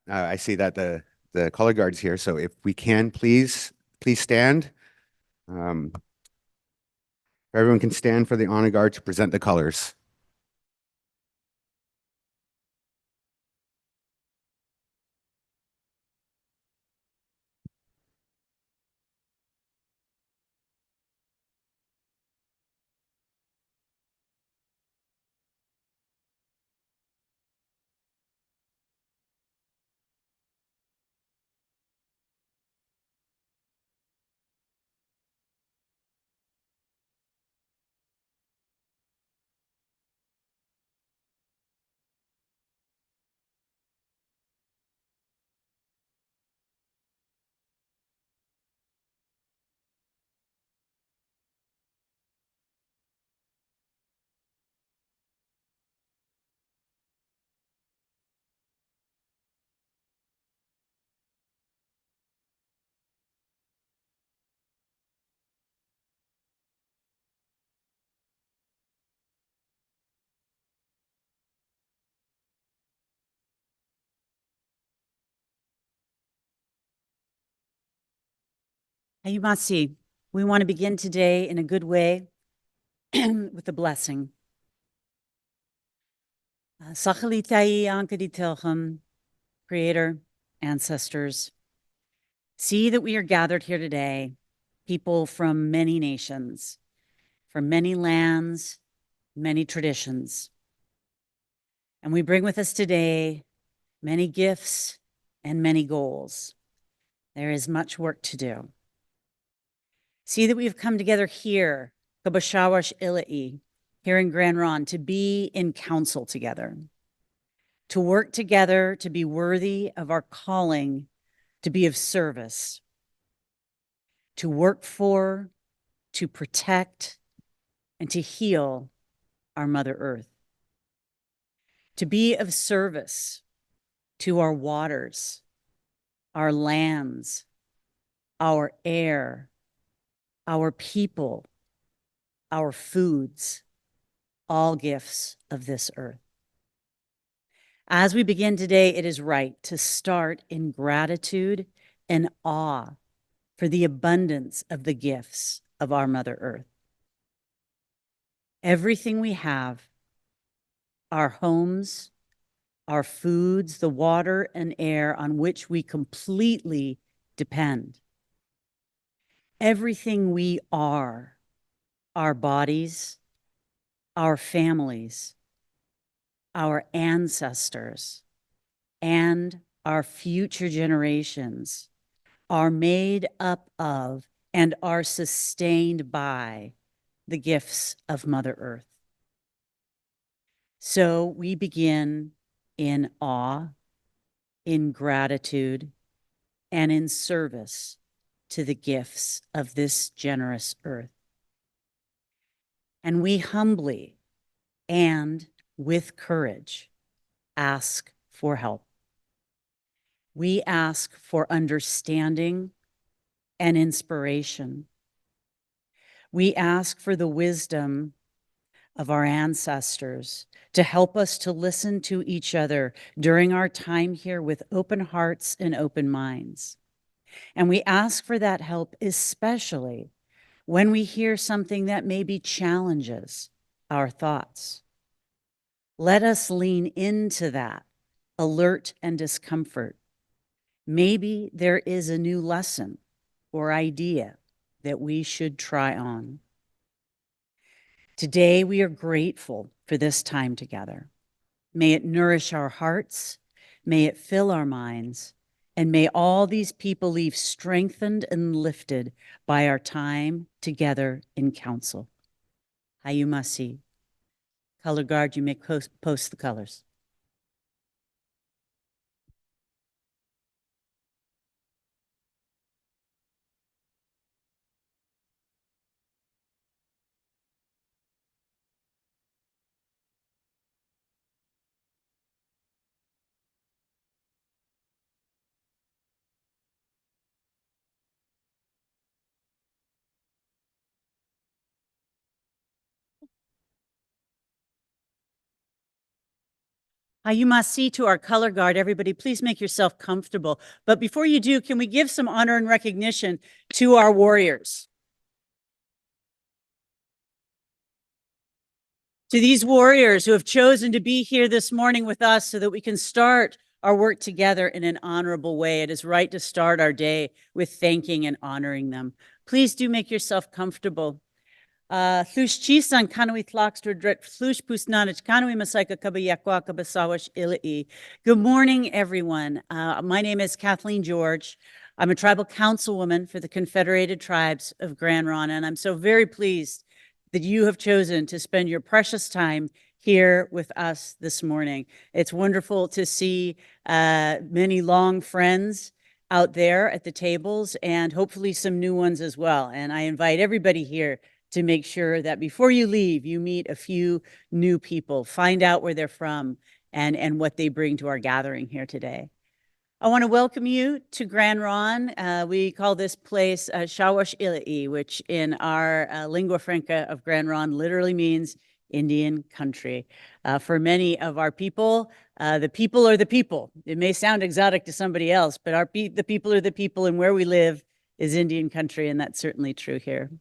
I see that the color guard's here, so if we can, please stand. Um, Everyone can stand for the honor guard to present the colors. Ayumasi, we want to begin today in a good way with a blessing. Sachalitai Ankaditelchum, Creator, ancestors, see that we are gathered here today, people from many nations, from many lands, many traditions. And we bring with us today many gifts and many goals. There is much work to do. See that we've come together here, Kabashawash Ila'i, here in Grand Ron, to be in council together, to work together, to be worthy of our calling, to be of service, to work for, to protect, and to heal our Mother Earth, to be of service to our waters, our lands, our air, our people, our foods, all gifts of this earth. As we begin today, it is right to start in gratitude and awe for the abundance of the gifts of our Mother Earth. Everything we have, our homes, our foods, the water and air on which we completely depend. Everything we are, our bodies, our families, our ancestors, and our future generations are made up of and are sustained by the gifts of Mother Earth. So we begin in awe, in gratitude, and in service to the gifts of this generous earth. And we humbly and with courage ask for help. We ask for understanding and inspiration. We ask for the wisdom of our ancestors to help us to listen to each other during our time here with open hearts and open minds. And we ask for that help, especially when we hear something that maybe challenges our thoughts. Let us lean into that alert and discomfort. Maybe there is a new lesson or idea that we should try on. Today, we are grateful for this time together. May it nourish our hearts, may it fill our minds, and may all these people leave strengthened and lifted by our time together in council. Hayumasi. Color guard, you may post the colors. You must see to our color guard. Everybody, please make yourself comfortable. But before you do, can we give some honor and recognition to our warriors? To these warriors who have chosen to be here this morning with us so that we can start our work together in an honorable way. It is right to start our day with thanking and honoring them. Please do make yourself comfortable. Thush chisan kanui tlaxter dret thush pusnanich kanui masaika kabayakwa kabasawash ilai. Good morning, everyone. My name is Kathleen George. I'm a tribal councilwoman for the Confederated Tribes of Grand Ronde, and I'm so very pleased that you have chosen to spend your precious time here with us this morning. It's wonderful to see many long friends out there at the tables and hopefully some new ones as well. And I invite everybody here to make sure that before you leave, you meet a few new people, find out where they're from and what they bring to our gathering here today. I want to welcome you to Grand Ronde. We call this place Shawash Ilai, which in our lingua franca of Grand Ronde literally means Indian country. For many of our people, the people are the people. It may sound exotic to somebody else, but the people are the people, and where we live is Indian country, and that's certainly true here.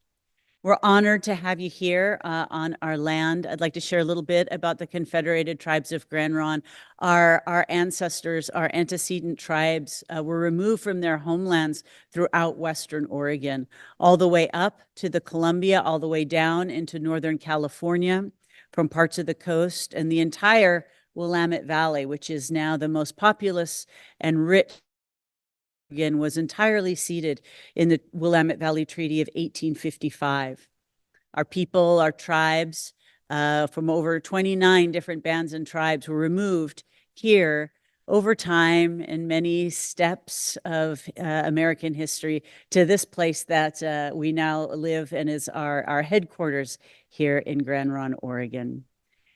We're honored to have you here on our land. I'd like to share a little bit about the Confederated Tribes of Grand Ronde. Our ancestors, our antecedent tribes were removed from their homelands throughout Western Oregon, all the way up to the Columbia, all the way down into Northern California, from parts of the coast, and the entire Willamette Valley, which is now the most populous and rich Oregon, was entirely ceded in the Willamette Valley Treaty of 1855. Our people, our tribes, from over 29 different bands and tribes were removed here over time in many steps of American history to this place that we now live and is our headquarters here in Grand Ronde, Oregon.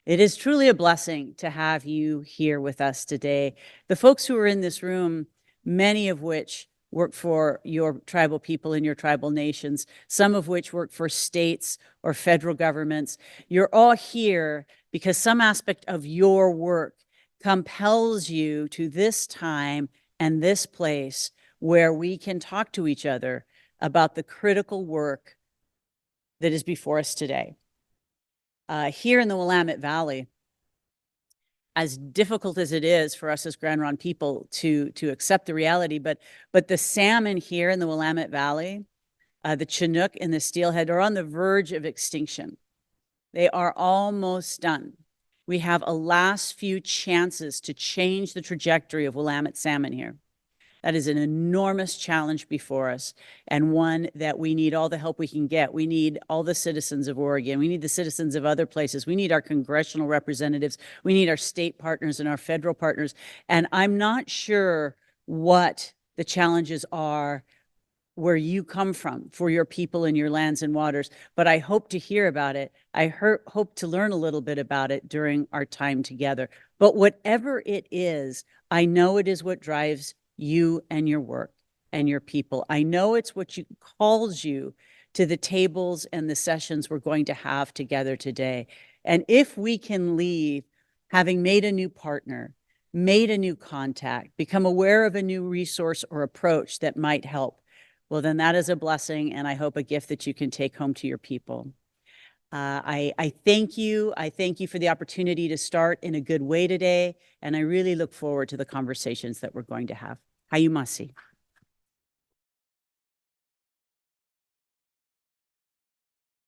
It is truly a blessing to have you here with us today. The folks who are in this room, many of which work for your tribal people in your tribal nations, some of which work for states or federal governments. You're all here because some aspect of your work compels you to this time and this place where we can talk to each other about the critical work that is before us today. Here in the Willamette Valley, as difficult as it is for us as Grand Ronde people to accept the reality, but the salmon here in the Willamette Valley, the Chinook and the steelhead are on the verge of extinction. They are almost done. We have a last few chances to change the trajectory of Willamette salmon here. That is an enormous challenge before us, and one that we need all the help we can get. We need all the citizens of Oregon. We need the citizens of other places. We need our congressional representatives. We need our state partners and our federal partners. And I'm not sure what the challenges are where you come from for your people and your lands and waters, but I hope to hear about it. I hope to learn a little bit about it during our time together. But whatever it is, I know it is what drives you and your work and your people. I know it's what calls you to the tables and the sessions we're going to have together today. And if we can leave having made a new partner, made a new contact, become aware of a new resource or approach that might help, well, then that is a blessing, and I hope a gift that you can take home to your people. I thank you. I thank you for the opportunity to start in a good way today, and I really look forward to the conversations that we're going to have. Hayumasi.